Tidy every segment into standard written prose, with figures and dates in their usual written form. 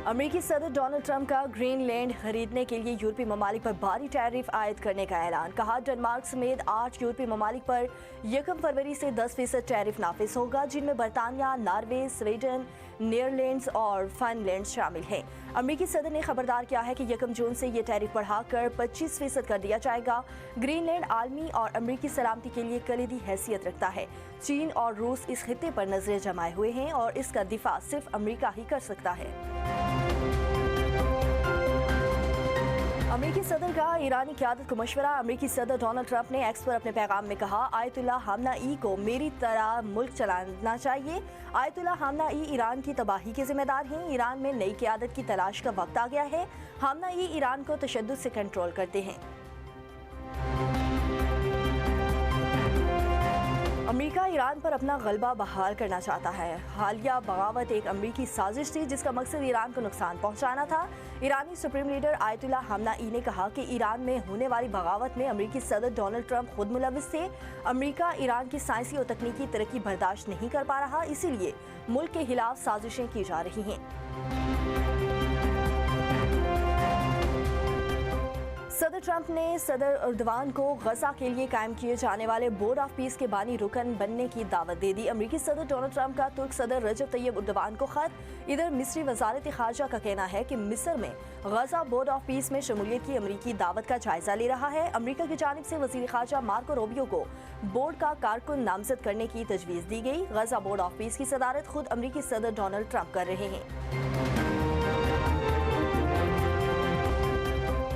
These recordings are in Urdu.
امریکی صدر ڈونلڈ ٹرمپ کا گرین لینڈ خریدنے کے لیے یورپی ممالک پر بھاری ٹیرف عائد کرنے کا اعلان. کہا ڈنمارک سمیت 8 یورپی ممالک پر 1 فروری سے 10% ٹیرف نافذ ہوگا، جن میں برطانیہ، ناروے، سویڈن، نیدرلینڈز اور فن لینڈ شامل ہیں. امریکی صدر نے خبردار کیا ہے کہ 1 جون سے یہ ٹیرف بڑھا کر 25% کر دیا جائے گا. گرین لینڈ عالمی اور امریکی سلامتی کے لیے کلیدی حیثیت رکھتا ہے. چین اور روس اس خطے پر نظریں جمائے ہوئے ہیں اور اس کا دفاع صرف امریکہ ہی کر سکتا ہے. امریکی صدر کا ایرانی قیادت کو مشورہ. امریکی صدر ڈونلڈ ٹرمپ نے ایکس پر اپنے پیغام میں کہا، آیت اللہ خامنہ ای کو میری طرح ملک چلانا چاہیے. آیت اللہ خامنہ ای ایران کی تباہی کے ذمہ دار ہیں. ایران میں نئی قیادت کی تلاش کا وقت آ گیا ہے. خامنہ ای ایران کو تشدد سے کنٹرول کرتے ہیں. امریکہ ایران پر اپنا غلبہ بحال کرنا چاہتا ہے. حالیہ بغاوت ایک امریکی سازش تھی جس کا مقصد ایران کو نقصان پہنچانا تھا. ایرانی سپریم لیڈر آیت اللہ خامنہ ای نے کہا کہ ایران میں ہونے والی بغاوت میں امریکی صدر ڈونلڈ ٹرمپ خود ملوث تھے. امریکہ ایران کی سائنسی اور تکنیکی ترقی برداشت نہیں کر پا رہا، اسی لیے ملک کے خلاف سازشیں کی جا رہی ہیں. صدر ٹرمپ نے صدر اردوان کو غزہ کے لیے قائم کیے جانے والے بورڈ آف پیس کے بانی رکن بننے کی دعوت دے دی. امریکی صدر ڈونلڈ ٹرمپ کا ترک صدر رجب طیب اردوان کو خط. ادھر مصری وزارت خارجہ کا کہنا ہے کہ مصر میں غزہ بورڈ آف پیس میں شمولیت کی امریکی دعوت کا جائزہ لے رہا ہے. امریکہ کی جانب سے وزیر خارجہ مارکو روبیو کو بورڈ کا کارکن نامزد کرنے کی تجویز دی گئی. غزہ بورڈ آف پیس کی صدارت خود امریکی صدر ڈونلڈ ٹرمپ کر رہے ہیں.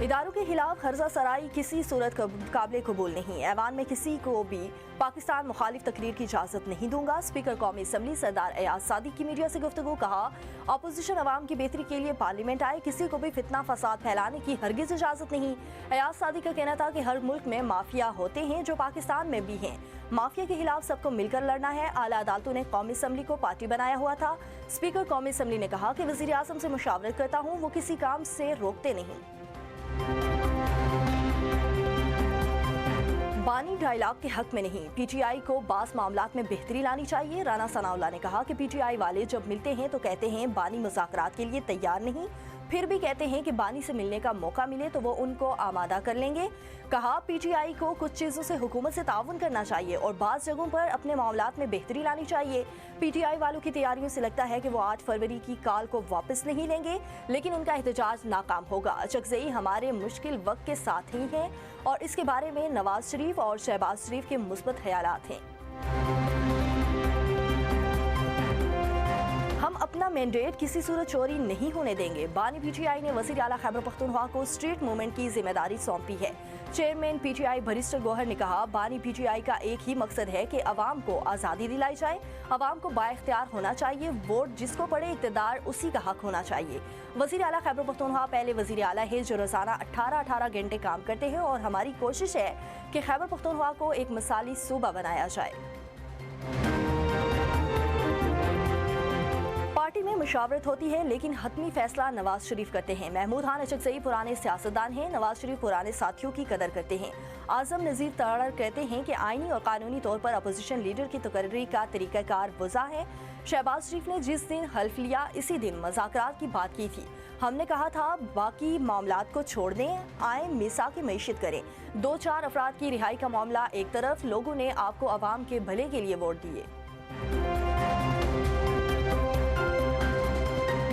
اداروں کے خلاف قرضہ سرائی کسی صورت قابل قبول نہیں. ایوان میں کسی کو بھی پاکستان مخالف تقریر کی اجازت نہیں دوں گا. اسپیکر قومی اسمبلی سردار ایاز صادق کی میڈیا سے گفتگو. کہا، اپوزیشن عوام کی بہتری کے لیے پارلیمنٹ آئے، کسی کو بھی فتنہ فساد پھیلانے کی ہرگز اجازت نہیں. ایاز صادق کا کہنا تھا کہ ہر ملک میں مافیا ہوتے ہیں جو پاکستان میں بھی ہیں. مافیا کے خلاف سب کو مل کر لڑنا ہے. اعلیٰ عدالتوں نے قومی اسمبلی کو پارٹی بنایا ہوا تھا. اسپیکر قومی اسمبلی نے کہا کہ وزیر اعظم سے مشاورت کرتا ہوں، وہ کسی کام سے روکتے نہیں. بانی ڈائیلاگ کے حق میں نہیں، پی ٹی آئی کو بعض معاملات میں بہتری لانی چاہیے. رانا ثناء اللہ نے کہا کہ پی ٹی آئی والے جب ملتے ہیں تو کہتے ہیں بانی مذاکرات کے لیے تیار نہیں، پھر بھی کہتے ہیں کہ بانی سے ملنے کا موقع ملے تو وہ ان کو آمادہ کر لیں گے. کہا، پی ٹی آئی کو کچھ چیزوں سے حکومت سے تعاون کرنا چاہیے اور بعض جگہوں پر اپنے معاملات میں بہتری لانی چاہیے. پی ٹی آئی والوں کی تیاریوں سے لگتا ہے کہ وہ 8 فروری کی کال کو واپس نہیں لیں گے، لیکن ان کا احتجاج ناکام ہوگا. چکزئی ہمارے مشکل وقت کے ساتھ ہی ہیں اور اس کے بارے میں نواز شریف اور شہباز شریف کے مثبت خیالات ہیں. ہم اپنا مینڈیٹ کسی صورت چوری نہیں ہونے دیں گے. بانی پی ٹی آئی نے وزیر اعلیٰ خیبر پختونخوا کو اسٹریٹ موومنٹ کی ذمہ داری سونپی ہے. چیئرمین پی ٹی آئی بھرسٹر گوہر نے کہا، بانی پی ٹی آئی کا ایک ہی مقصد ہے کہ عوام کو آزادی دلائی جائے. عوام کو بااختیار ہونا چاہیے. ووٹ جس کو پڑے اقتدار اسی کا حق ہونا چاہیے. وزیر اعلیٰ خیبر پختونخوا پہلے وزیر اعلیٰ ہے جو روزانہ 18 گھنٹے کام کرتے ہیں اور ہماری کوشش ہے کہ خیبر پختونخوا کو ایک مثالی صوبہ بنایا جائے. پارٹی میں مشاورت ہوتی ہے لیکن حتمی فیصلہ نواز شریف کرتے ہیں. محمود خان اچکزئی پرانے سیاستدان ہیں. نواز شریف پرانے ساتھیوں کی قدر کرتے ہیں. اعظم نذیر تارڑ کہتے ہیں کہ آئینی اور قانونی طور پر اپوزیشن لیڈر کی تقرری کا طریقہ کار وضع ہے. شہباز شریف نے جس دن حلف لیا اسی دن مذاکرات کی بات کی تھی. ہم نے کہا تھا باقی معاملات کو چھوڑ دیں، آئیں میثاق معیشت کریں. 2-4 افراد کی رہائی کا معاملہ ایک طرف، لوگوں نے آپ کو عوام کے بھلے کے لیے ووٹ دیے.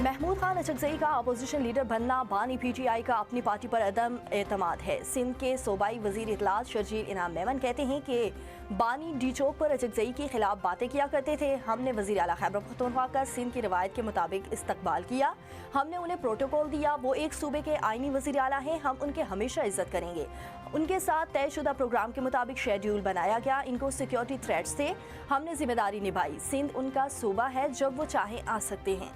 محمود خان اچکزئی کا اپوزیشن لیڈر بننا بانی پی ٹی آئی کا اپنی پارٹی پر عدم اعتماد ہے. سندھ کے صوبائی وزیر اطلاعات شرجیل انعام میمن کہتے ہیں کہ بانی ڈی چوک پر اچکزئی کے خلاف باتیں کیا کرتے تھے. ہم نے وزیر اعلیٰ خیبر پختونخوا کا سندھ کی روایت کے مطابق استقبال کیا. ہم نے انہیں پروٹوکول دیا. وہ ایک صوبے کے آئینی وزیر اعلیٰ ہیں. ہم ان کے ہمیشہ عزت کریں گے. ان کے ساتھ طے شدہ پروگرام کے مطابق شیڈیول بنایا گیا. ان کو سیکیورٹی تھریٹس تھے، ہم نے ذمہ داری نبھائی. سندھ ان کا صوبہ ہے، جب وہ چاہیں آ سکتے ہیں.